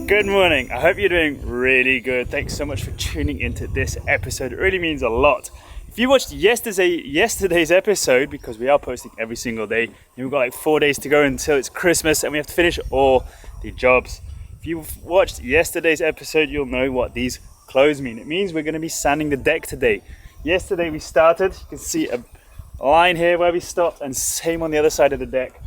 Good morning. I hope you're doing really good. Thanks so much for tuning into this episode. It really means a lot. If you watched yesterday's episode, because we are posting every single day, we've got like 4 days to go until it's Christmas and we have to finish all the jobs. If you've watched yesterday's episode, you'll know what these clothes mean. It means we're going to be sanding the deck today. Yesterday we started, you can see a line here where we stopped, and same on the other side of the deck.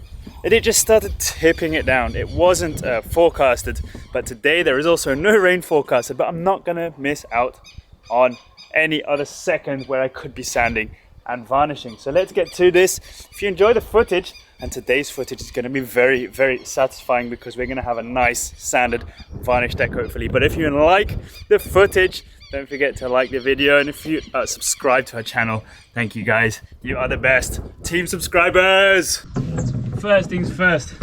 And it just started tipping it down. It wasn't forecasted, but today there is also no rain forecasted, but I'm not gonna miss out on any other second where I could be sanding and varnishing. So let's get to this. If you enjoy the footage, and today's footage is gonna be very, very satisfying because we're gonna have a nice sanded varnish deck hopefully. But if you like the footage, don't forget to like the video, and if you subscribe to our channel, thank you guys. You are the best. Team subscribers! First things first,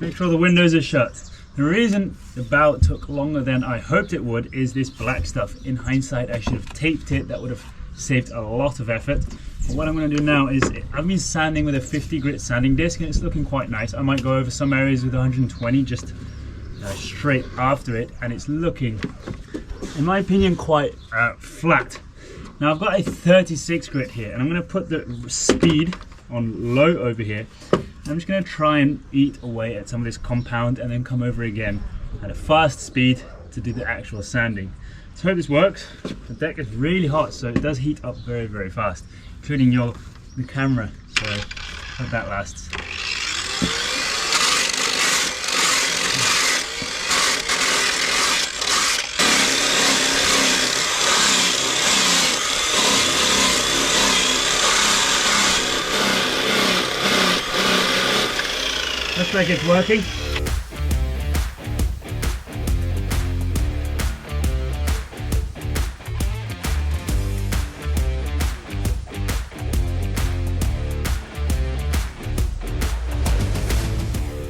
make sure the windows are shut. The reason the bow took longer than I hoped it would is this black stuff. In hindsight, I should have taped it. That would have saved a lot of effort. But what I'm going to do now is, I've been sanding with a 50 grit sanding disc and it's looking quite nice. I might go over some areas with 120 just straight after it, and it's looking, in my opinion, quite flat. Now I've got a 36 grit here, and I'm going to put the speed on low over here. I'm just going to try and eat away at some of this compound and then come over again at a fast speed to do the actual sanding. So I hope this works. The deck is really hot, so it does heat up very, very fast, including the camera. So I hope that lasts. Looks like it's working.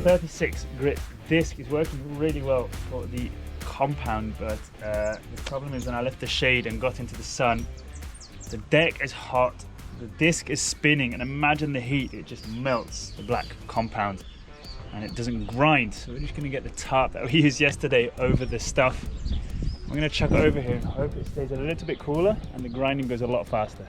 .36 grit disc is working really well for the compound, but the problem is when I left the shade and got into the sun, the deck is hot, the disc is spinning, and imagine the heat, it just melts the black compound. And it doesn't grind, so we're just going to get the tarp that we used yesterday over the stuff. I'm going to chuck it over here and hope it stays a little bit cooler and the grinding goes a lot faster.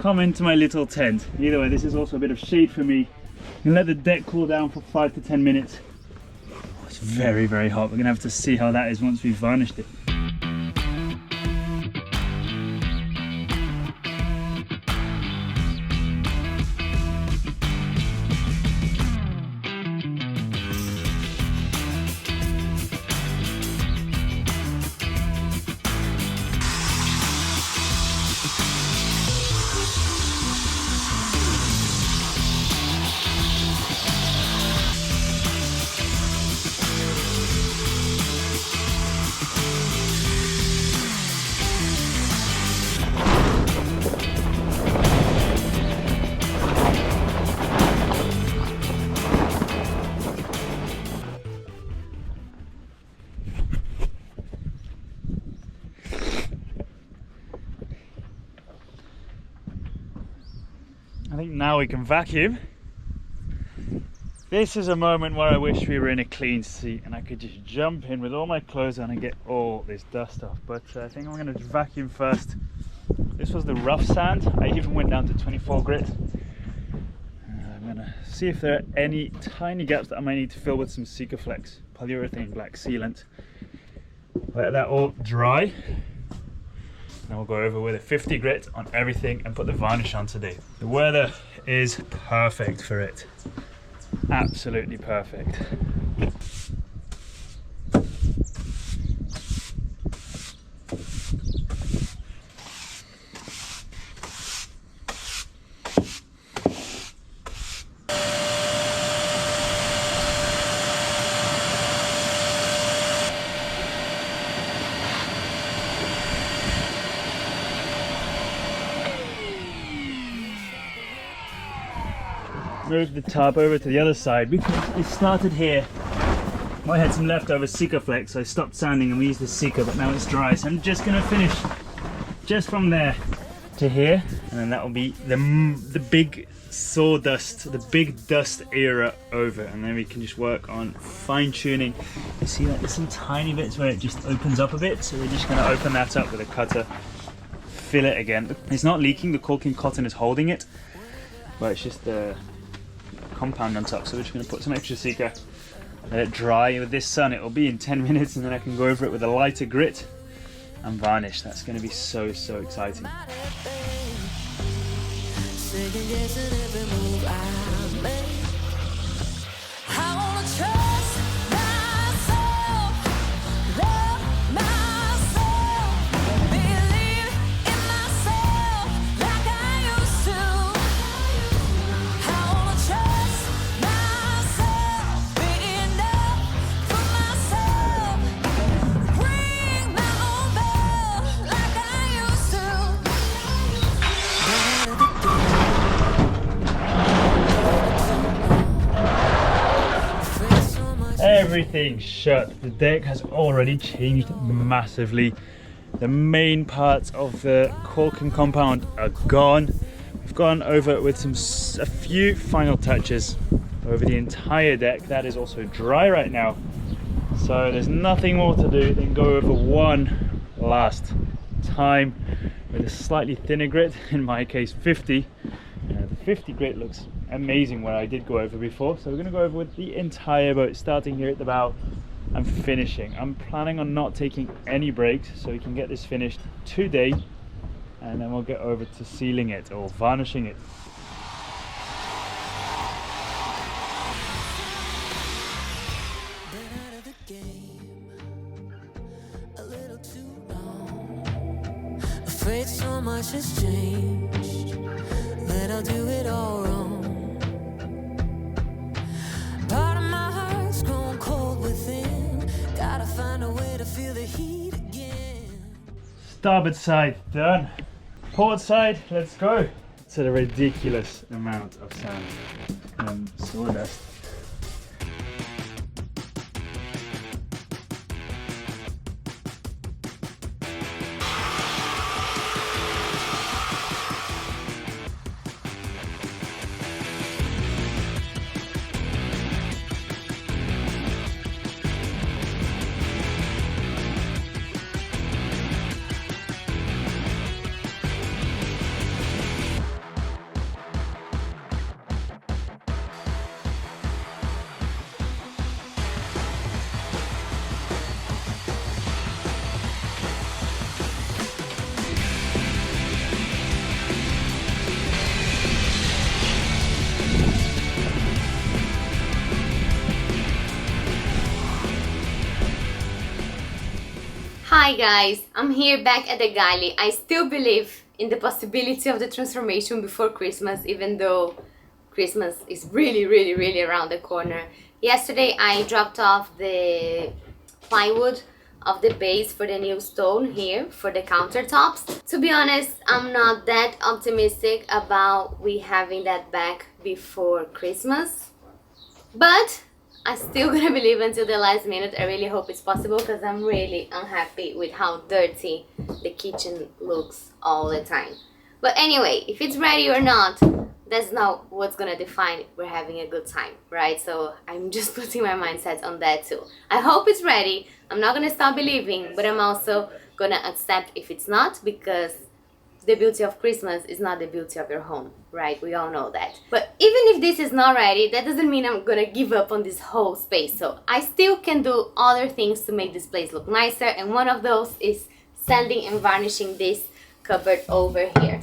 Come into my little tent. Either way, this is also a bit of shade for me. I'm going to let the deck cool down for 5 to 10 minutes. Oh, it's very, very hot. We're going to have to see how that is once we've varnished it. I think now we can vacuum. This is a moment where I wish we were in a clean seat and I could just jump in with all my clothes on and get all this dust off. But I think I'm going to vacuum first. This was the rough sand. I even went down to 24 grit. I'm going to see if there are any tiny gaps that I might need to fill with some Sikaflex polyurethane black sealant. Let that all dry. Then we'll go over with a 50 grit on everything and put the varnish on today. The weather is perfect for it. Absolutely perfect. Move the tarp over to the other side because it started here. I had some leftover Sikaflex, so I stopped sanding and we used the Sika, but now it's dry, so I'm just going to finish just from there. to here, and then that will be the big sawdust, the big dust era over, and then we can just work on fine-tuning. You see that there's some tiny bits where it just opens up a bit, so we're just going to open that up with a cutter, fill it again. It's not leaking, the caulking cotton is holding it, but it's just the compound on top. So we're just going to put some extra Sika, let it dry. With this sun it will be in 10 minutes, and then I can go over it with a lighter grit and varnish. That's going to be so exciting. Everything's shut. The deck has already changed massively. The main parts of the caulking compound are gone. We've gone over with a few final touches over the entire deck. That is also dry right now. So there's nothing more to do than go over one last time with a slightly thinner grit, in my case 50. The 50 grit looks amazing where I did go over before, so we're going to go over with the entire boat, starting here at the bow and finishing. I'm planning on not taking any breaks, so we can get this finished today, and then we'll get over to sealing it or varnishing it. Afraid so much has changed that I'll do it all wrong. Part of my heart's grown cold within. Gotta find a way to feel the heat again. Starboard side done. Port side, let's go. It's a ridiculous amount of sand and sawdust. Hi guys, I'm here back at the galley. I still believe in the possibility of the transformation before Christmas, even though Christmas is really around the corner. Yesterday I dropped off the plywood of the base for the new stone here for the countertops. To be honest, I'm not that optimistic about we having that back before Christmas, but I'm still gonna believe until the last minute. I really hope it's possible because I'm really unhappy with how dirty the kitchen looks all the time. But anyway, if it's ready or not, that's not what's gonna define we're having a good time, right? So I'm just putting my mindset on that too. I hope it's ready. I'm not gonna stop believing, but I'm also gonna accept if it's not, because the beauty of Christmas is not the beauty of your home, right? We all know that. But even if this is not ready, that doesn't mean I'm gonna give up on this whole space. So I still can do other things to make this place look nicer, and one of those is sanding and varnishing this cupboard over here.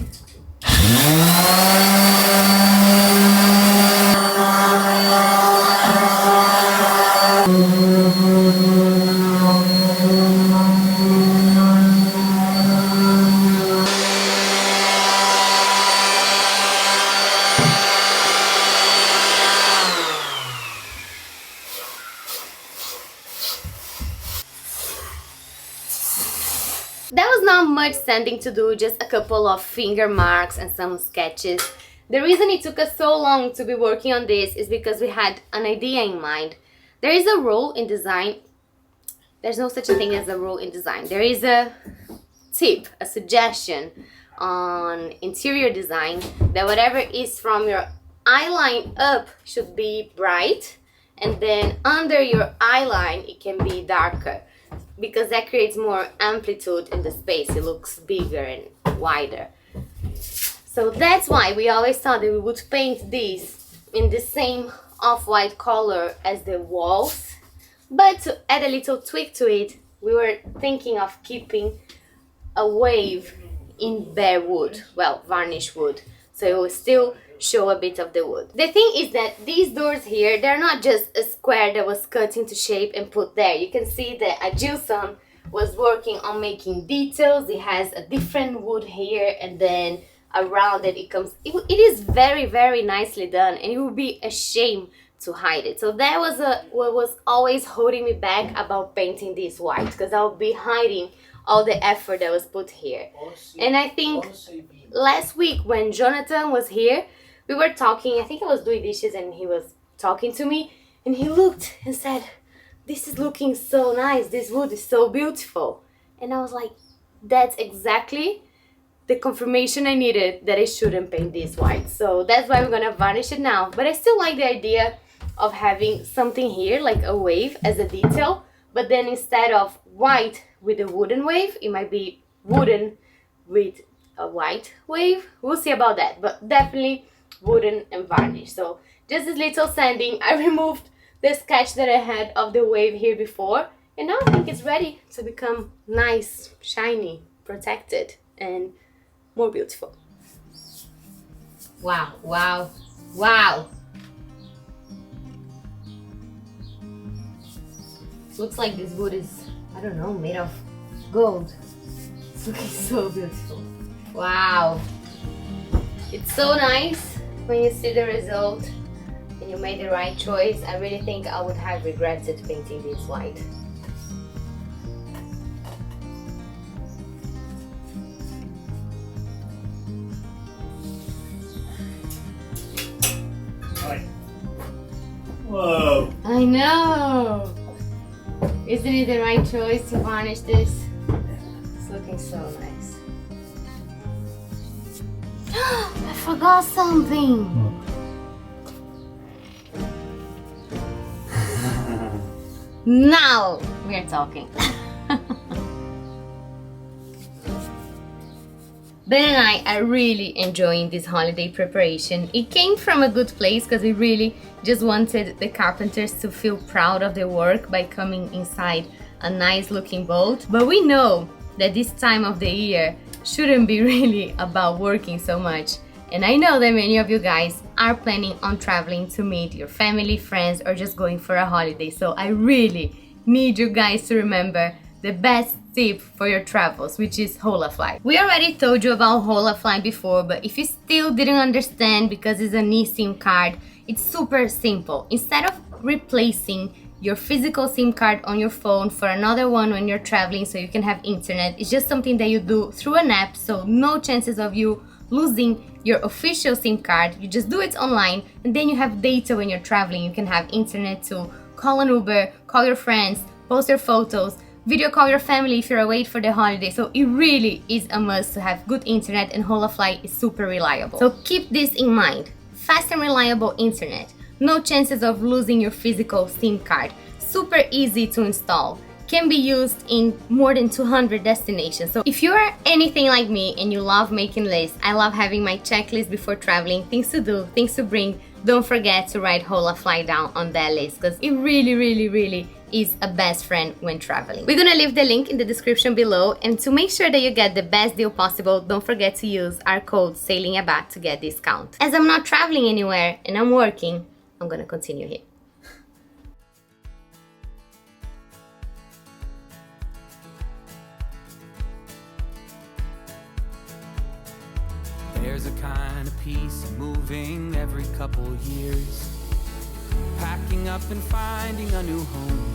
There was not much sanding to do, just a couple of finger marks and some sketches. The reason it took us so long to be working on this is because we had an idea in mind. There is a rule in design. There's no such a thing as a rule in design. There is a tip, a suggestion on interior design that whatever is from your eye line up should be bright, and then under your eye line it can be darker, because that creates more amplitude in the space. It looks bigger and wider. So that's why we always thought that we would paint these in the same off-white color as the walls, but to add a little tweak to it, we were thinking of keeping a wave in bare wood, well, varnish wood, so it will still show a bit of the wood. The thing is that these doors here, they're not just a square that was cut into shape and put there. You can see that Adilson was working on making details. It has a different wood here, and then around it it is very, very nicely done, and it would be a shame to hide it. So that was what was always holding me back about painting this white, because I would be hiding all the effort that was put here. And I think last week when Jonathan was here, we were talking, I think I was doing dishes and he was talking to me, and he looked and said, "This is looking so nice, this wood is so beautiful." And I was like, that's exactly the confirmation I needed that I shouldn't paint this white. So that's why we're gonna varnish it now. But I still like the idea of having something here like a wave as a detail, but then instead of white with a wooden wave, it might be wooden with a white wave. We'll see about that, but definitely wooden and varnish. So just this little sanding, I removed the sketch that I had of the wave here before, and now I think it's ready to become nice, shiny, protected, and more beautiful. Wow, wow, wow. Looks like this wood is, I don't know, made of gold. It's looking so beautiful. Wow. It's so nice when you see the result and you made the right choice. I really think I would have regretted painting this white. Right. Whoa. I know. Isn't it the right choice to varnish this? It's looking so nice. I forgot something. Now we're talking. Ben and I are really enjoying this holiday preparation. It came from a good place because we really just wanted the carpenters to feel proud of their work by coming inside a nice looking boat. But we know that this time of the year shouldn't be really about working so much. And I know that many of you guys are planning on traveling to meet your family, friends, or just going for a holiday. So I really need you guys to remember the best tip for your travels, which is Holafly. We already told you about Holafly before, but if you still didn't understand because it's an eSIM card, it's super simple. Instead of replacing your physical SIM card on your phone for another one when you're traveling so you can have internet, it's just something that you do through an app, so no chances of you losing your official SIM card. You just do it online, and then you have data when you're traveling. You can have internet to call an Uber, call your friends, post your photos, video call your family if you're away for the holiday. So it really is a must to have good internet, and Holafly is super reliable. So keep this in mind. Fast and reliable internet. No chances of losing your physical SIM card. Super easy to install. Can be used in more than 200 destinations. So if you are anything like me and you love making lists, I love having my checklist before traveling, things to do, things to bring. Don't forget to write Holafly down on that list because it really is a best friend when traveling. We're gonna leave the link in the description below, and to make sure that you get the best deal possible, don't forget to use our code SAILINGYABÁ to get discount. As I'm not traveling anywhere and I'm working, I'm gonna continue here. There's a kind of peace moving every couple years, packing up and finding a new home.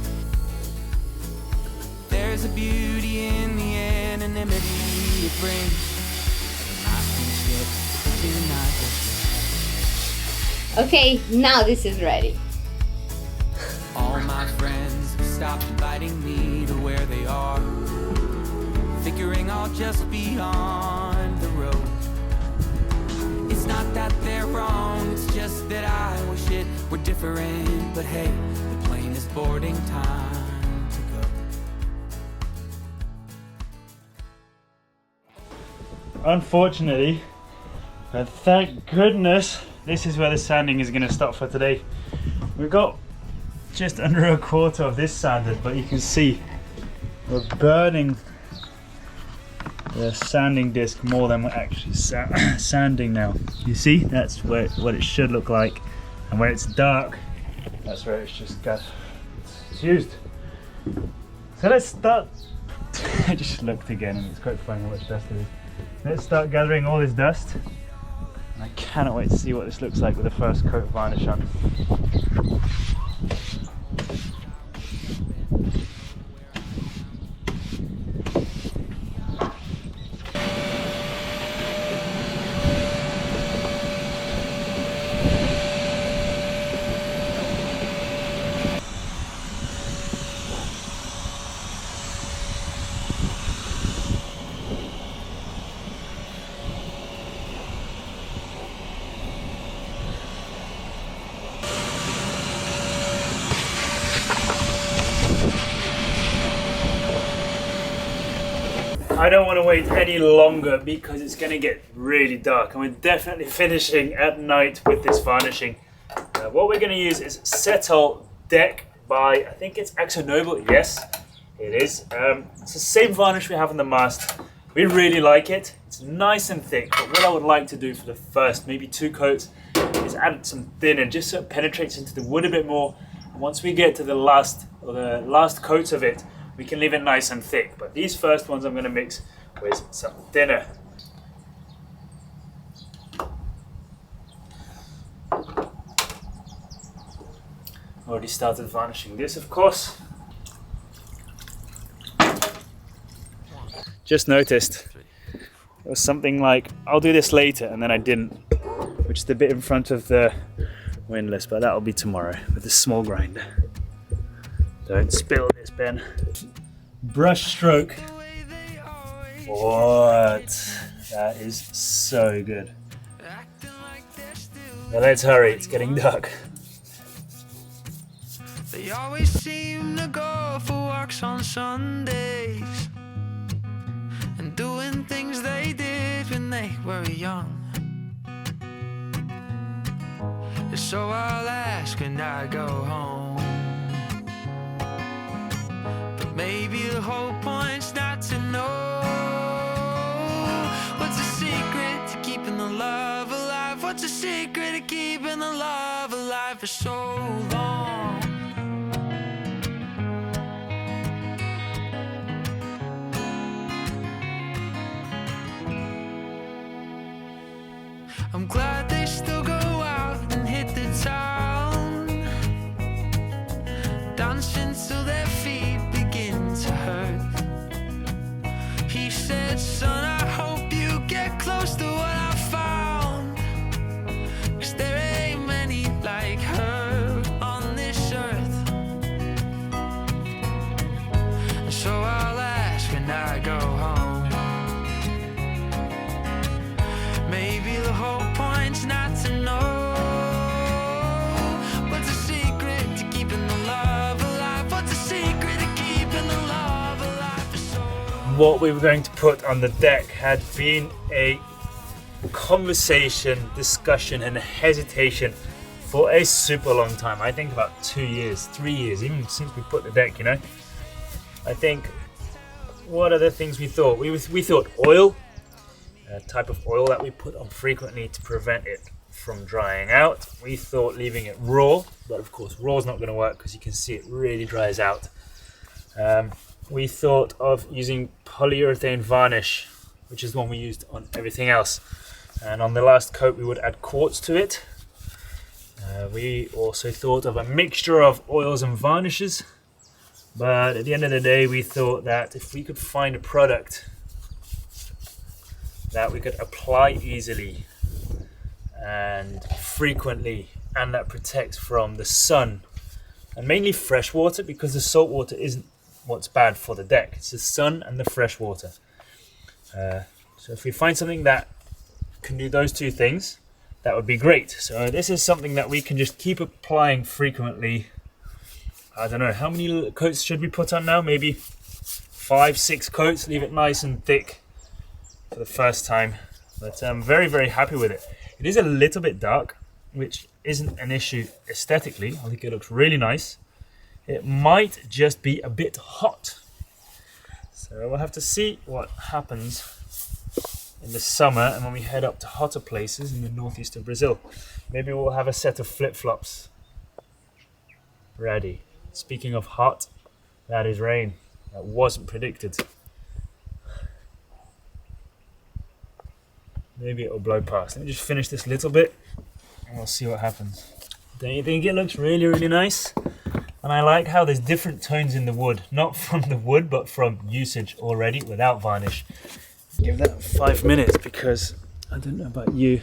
There's a beauty in the anonymity it brings. Okay, now this is ready. All my friends have stopped inviting me to where they are, figuring I'll just be on the road. not that they're wrong, it's just that I wish it were different. But hey, the plane is boarding, time to go. Unfortunately, but thank goodness, this is where the sanding is going to stop for today. We've got just under a quarter of this sanded, but you can see we're burning the sanding disc more than we're actually sanding now. You see, that's what it should look like, and where it's dark, that's where it's just it's used. So let's start. I just looked again, and it's quite funny how much dust there is. Let's start gathering all this dust, and I cannot wait to see what this looks like with the first coat of varnish on. I don't want to wait any longer because it's going to get really dark, and we're definitely finishing at night with this varnishing. What we're going to use is Cetol deck by, I think it's AkzoNobel. Yes, it is. It's the same varnish we have on the mast. We really like it. It's nice and thick, but what I would like to do for the first maybe 2 coats is add some thinner just so it penetrates into the wood a bit more. And once we get to the last coats of it, we can leave it nice and thick, but these first ones I'm going to mix with some thinner. Already started varnishing this, of course. Just noticed it was something like, I'll do this later, and then I didn't, which is the bit in front of the windlass, but that'll be tomorrow with a small grinder. Don't spill this, Ben. Brush stroke. What? That is so good. Now let's hurry, it's getting dark. They always seem to go for walks on Sundays and doing things they did when they were young. So I'll ask when I go home. Maybe the whole point's not to know what's the secret to keeping the love alive. What's the secret to keeping the love alive for so long? I'm glad they still go out and hit the town, dancing till their feet begin to hurt. He said, son, I hope you get close to what I found, 'cause there ain't many like her on this earth. And so I'll ask when I go home. Maybe the whole point's not to know what's the secret to keeping the love alive. What's the secret to keeping the love alive for so long? What we were going to put on the deck had been a conversation, discussion, and hesitation for a super long time. I think about 2 years, 3 years, even since we put the deck, you know. I think, what are the things we thought? We thought oil, a type of oil that we put on frequently to prevent it from drying out. We thought leaving it raw, but of course raw is not going to work because you can see it really dries out. We thought of using polyurethane varnish, which is the one we used on everything else, and on the last coat we would add quartz to it. We also thought of a mixture of oils and varnishes, but at the end of the day we thought that if we could find a product that we could apply easily and frequently, and that protects from the sun and mainly fresh water, because the salt water isn't what's bad for the deck, it's the sun and the fresh water. So if we find something that can do those two things, that would be great. So this is something that we can just keep applying frequently. I don't know, how many coats should we put on now? Maybe 5-6 coats, leave it nice and thick for the first time. But I'm very, very happy with it. It is a little bit dark, which isn't an issue aesthetically. I think it looks really nice. It might just be a bit hot. So we'll have to see what happens in the summer and when we head up to hotter places in the northeast of Brazil. Maybe we'll have a set of flip-flops ready. Speaking of hot, that is rain. That wasn't predicted. Maybe it'll blow past. Let me just finish this little bit and we'll see what happens. Don't you think it looks really, really nice? And I like how there's different tones in the wood. Not from the wood, but from usage already without varnish. Give that 5 minutes because I don't know about you.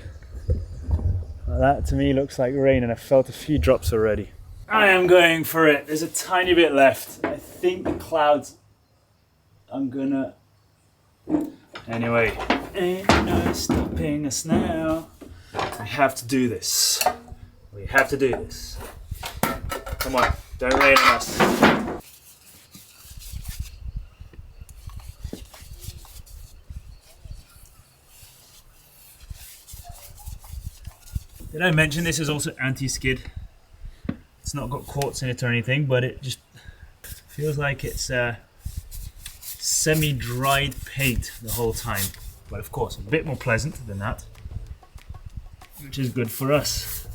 That to me looks like rain and I felt a few drops already. I am going for it. There's a tiny bit left. I think the clouds, I'm gonna... Anyway, ain't no stopping us now. We have to do this. We have to do this. Come on, don't rain on us. Did I mention this is also anti-skid? It's not got quartz in it or anything, but it just feels like it's semi-dried paint the whole time. But of course, a bit more pleasant than that, which is good for us.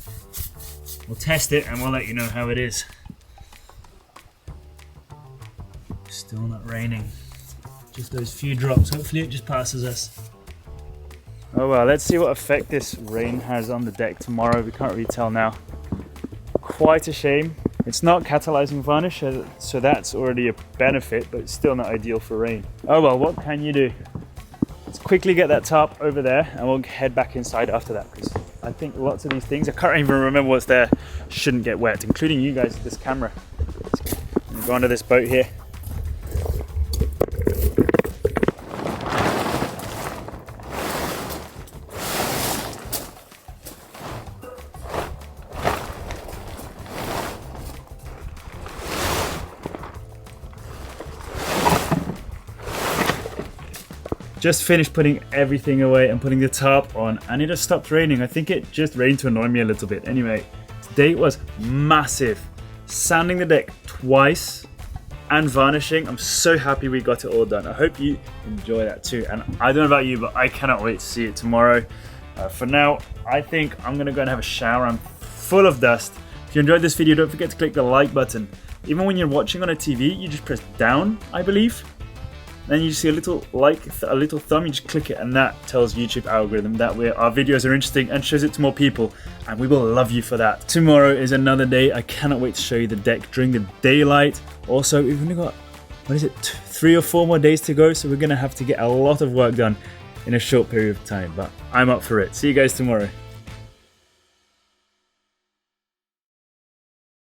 We'll test it and we'll let you know how it is. Still not raining. Just those few drops. Hopefully it just passes us. Oh well, let's see what effect this rain has on the deck tomorrow. We can't really tell now. Quite a shame. It's not catalyzing varnish, so that's already a benefit, but it's still not ideal for rain. Oh well, what can you do? Let's quickly get that tarp over there and we'll head back inside after that, because I think lots of these things, I can't even remember what's there, shouldn't get wet, including you guys with this camera. Let's go onto this boat here. Just finished putting everything away and putting the tarp on, and it just stopped raining. I think it just rained to annoy me a little bit. Anyway, today was massive. Sanding the deck twice and varnishing. I'm so happy we got it all done. I hope you enjoy that too. And I don't know about you, but I cannot wait to see it tomorrow. For now, I think I'm gonna go and have a shower. I'm full of dust. If you enjoyed this video, don't forget to click the like button. Even when you're watching on a TV, you just press down, I believe. Then you see a little like, a little thumb, you just click it, and that tells YouTube algorithm that our videos are interesting and shows it to more people, and we will love you for that. Tomorrow is another day. I cannot wait to show you the deck during the daylight. Also, we've only got, 3 or 4 more days to go, so we're gonna have to get a lot of work done in a short period of time, but I'm up for it. See you guys tomorrow.